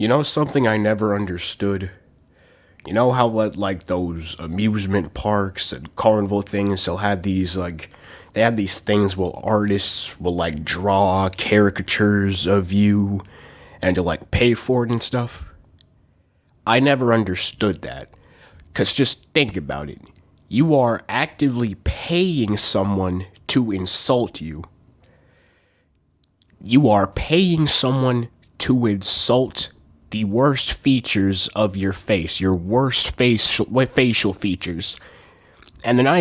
You know something I never understood? You know how like those amusement parks and carnival things, they have these things where artists will like draw caricatures of you and to like pay for it and stuff? I never understood that. Cause just think about it. You are actively paying someone to insult you. You are paying someone to insult the worst features of your face, your worst facial features. And they're not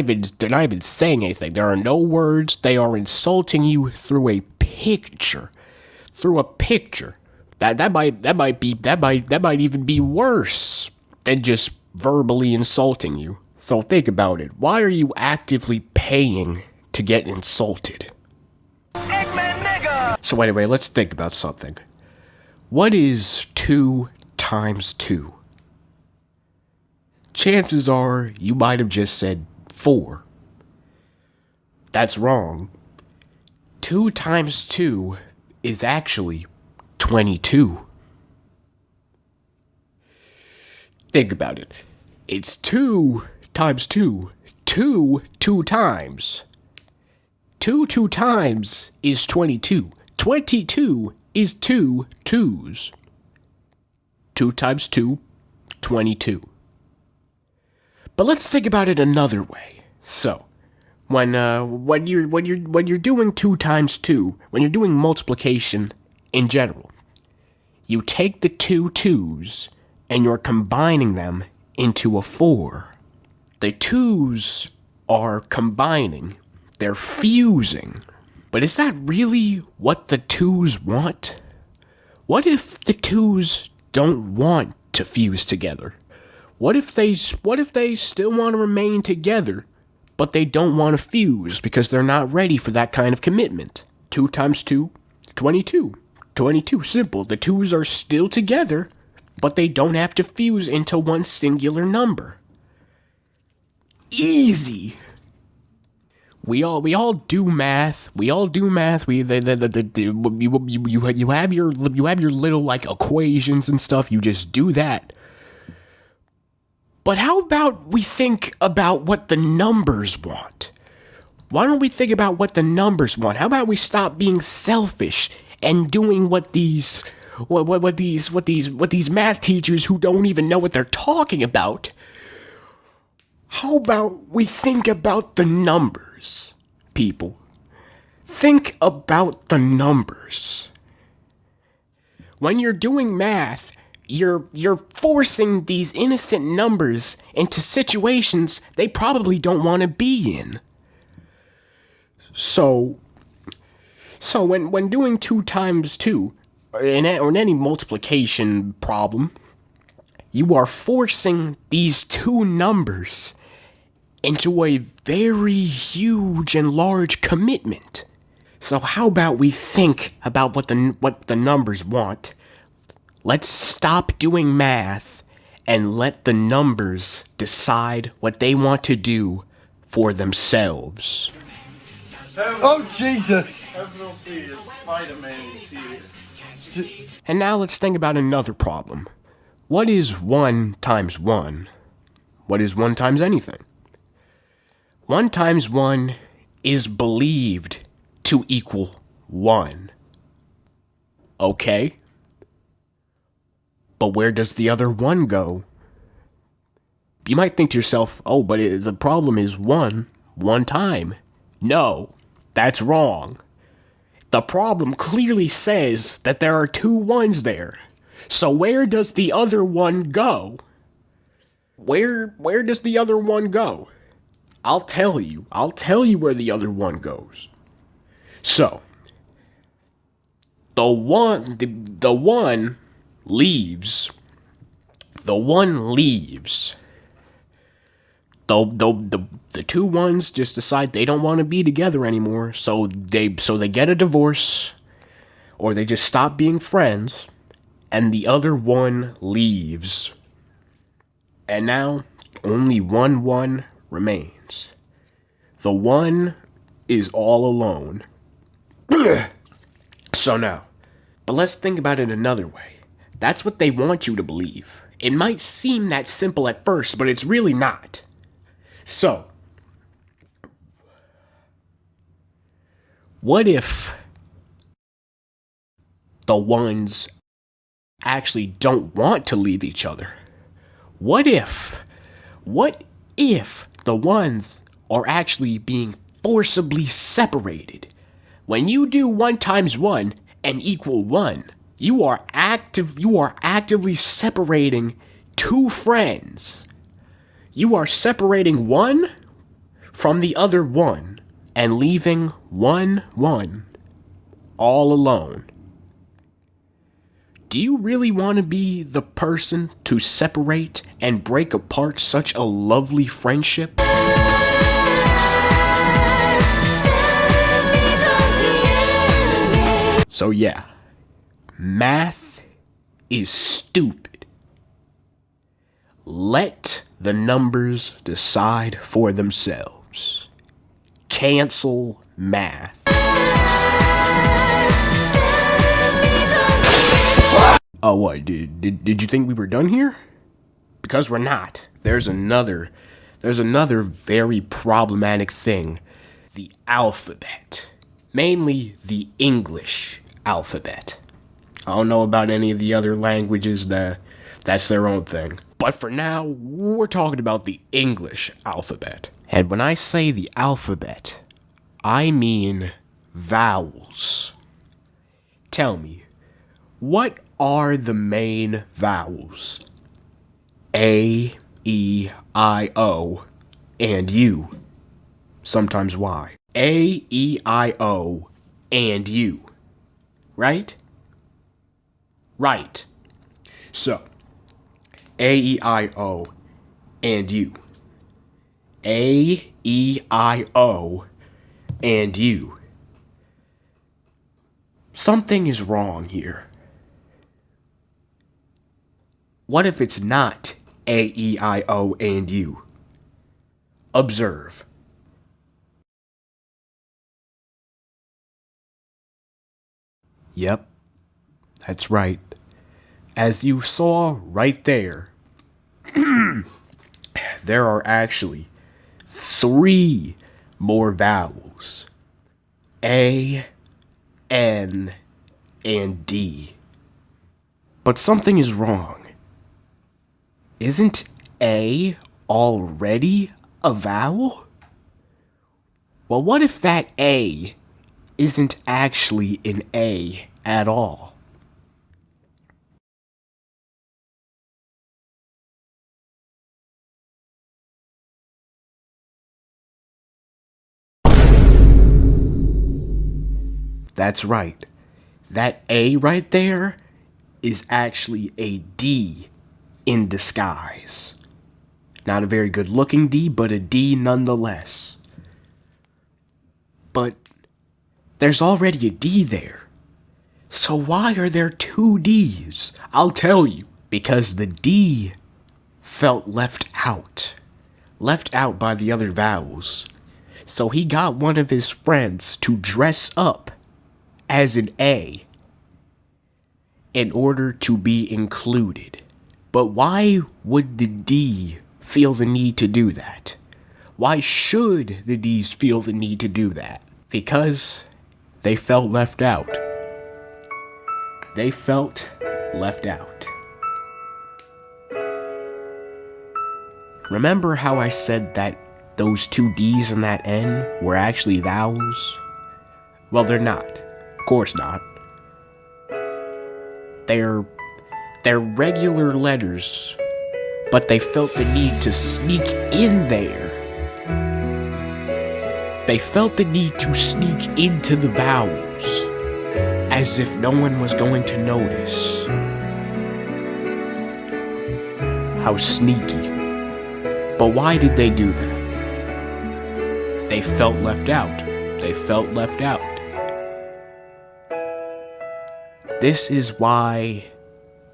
even saying anything. There are no words. They are insulting you through a picture. Through a picture. That might even be worse than just verbally insulting you. So think about it. Why are you actively paying to get insulted? Eggman nigga! So anyway, let's think about something. What is 2 times 2? Chances are you might have just said 4. That's wrong. 2 times 2 is actually 22. Think about it. It's 2 times 2. 2 times. 2 times is 22. 22 is 2 twos. 2 times 2, 22. But let's think about it another way. So, when you're doing 2 times 2, when you're doing multiplication in general, you take the 2 twos and you're combining them into a 4. The twos are combining. They're fusing. But is that really what the twos want? What if the twos don't want to fuse together? What if they still want to remain together, but they don't want to fuse because they're not ready for that kind of commitment? 2 times 2, 22. 22, simple. The twos are still together, but they don't have to fuse into one singular number. Easy. We all do math. We all do math. You have your little like equations and stuff. You just do that. But how about we think about what the numbers want? Why don't we think about what the numbers want? How about we stop being selfish and doing what these math teachers who don't even know what they're talking about? How about we think about the numbers, people? Think about the numbers. When you're doing math, you're forcing these innocent numbers into situations they probably don't want to be in. So when doing 2 times 2, or in any multiplication problem, you are forcing these 2 numbers into a very huge and large commitment. So how about we think about what the numbers want? Let's stop doing math and let the numbers decide what they want to do for themselves. Oh, Jesus! Spider-Man is here. And now let's think about another problem. What is 1 times 1? What is 1 times anything? 1 times 1 is believed to equal 1. Okay. But where does the other 1 go? You might think to yourself, oh, but the problem is 1 time. No, that's wrong. The problem clearly says that there are 2 1s there. So where does the other 1 go? Where does the other 1 go? I'll tell you where the other 1 goes. So, the one leaves. The 1 leaves. The 2 1s just decide they don't want to be together anymore, so they get a divorce, or they just stop being friends, and the other 1 leaves. And now, only 1 remains. The 1 is all alone. So now, but let's think about it another way. That's what they want you to believe. It might seem that simple at first, but it's really not. So, what if the ones actually don't want to leave each other? What if the ones are actually being forcibly separated? When you do 1 times 1 and equal 1, you are actively separating 2 friends. You are separating one from the other one and leaving one all alone. Do you really want to be the person to separate and break apart such a lovely friendship? So yeah, math is stupid. Let the numbers decide for themselves. Cancel math. Oh, what? Did you think we were done here? Because we're not. There's another very problematic thing. The alphabet. Mainly the English alphabet. I don't know about any of the other languages, that's their own thing. But for now, we're talking about the English alphabet. And when I say the alphabet, I mean vowels. Tell me, what are the main vowels? A, E, I, O, and U. Sometimes Y. A, E, I, O, and U. Right? Right. So, A, E, I, O, and U. A, E, I, O, and U. Something is wrong here. What if it's not A, E, I, O, and U? Observe. Yep, that's right. As you saw right there, there are actually 3 more vowels. A, N, and D. But something is wrong. Isn't A already a vowel? Well, what if that A isn't actually an A at all? That's right. That A right there is actually a D in disguise. Not a very good looking D, but a D nonetheless. But there's already a D there. So why are there 2 Ds? I'll tell you. Because the D felt left out. Left out by the other vowels. So he got one of his friends to dress up as an A in order to be included. But why would the D feel the need to do that? Why should the D's feel the need to do that? Because they felt left out. They felt left out. Remember how I said that those 2 D's and that N were actually vowels? Well, they're not. Of course not. They're regular letters, but they felt the need to sneak in there. They felt the need to sneak into the vowels, as if no one was going to notice. How sneaky. But why did they do that? They felt left out. They felt left out. This is why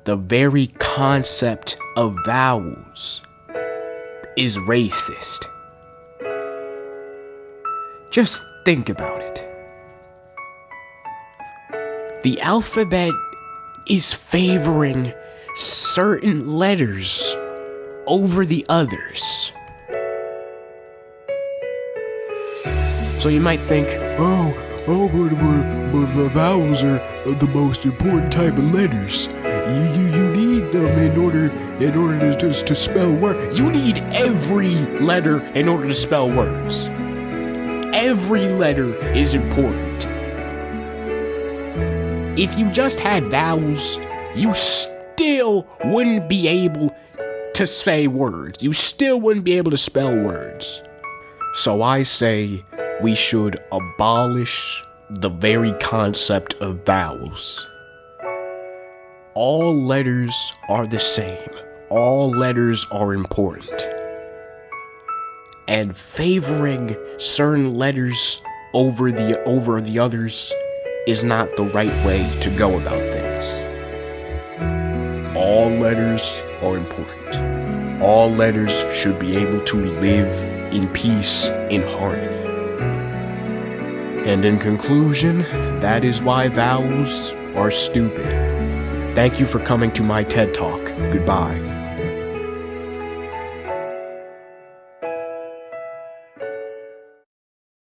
the very concept of vowels is racist. Just think about it. The alphabet is favoring certain letters over the others. So you might think, but vowels are the most important type of letters. You need them in order to spell words. You need every letter in order to spell words. Every letter is important. If you just had vowels, you still wouldn't be able to say words. You still wouldn't be able to spell words. So I say we should abolish the very concept of vowels. All letters are the same. All letters are important. And favoring certain letters over the others is not the right way to go about things. All letters are important. All letters should be able to live in peace, in harmony. And in conclusion, that is why vowels are stupid. Thank you for coming to my TED Talk. Goodbye.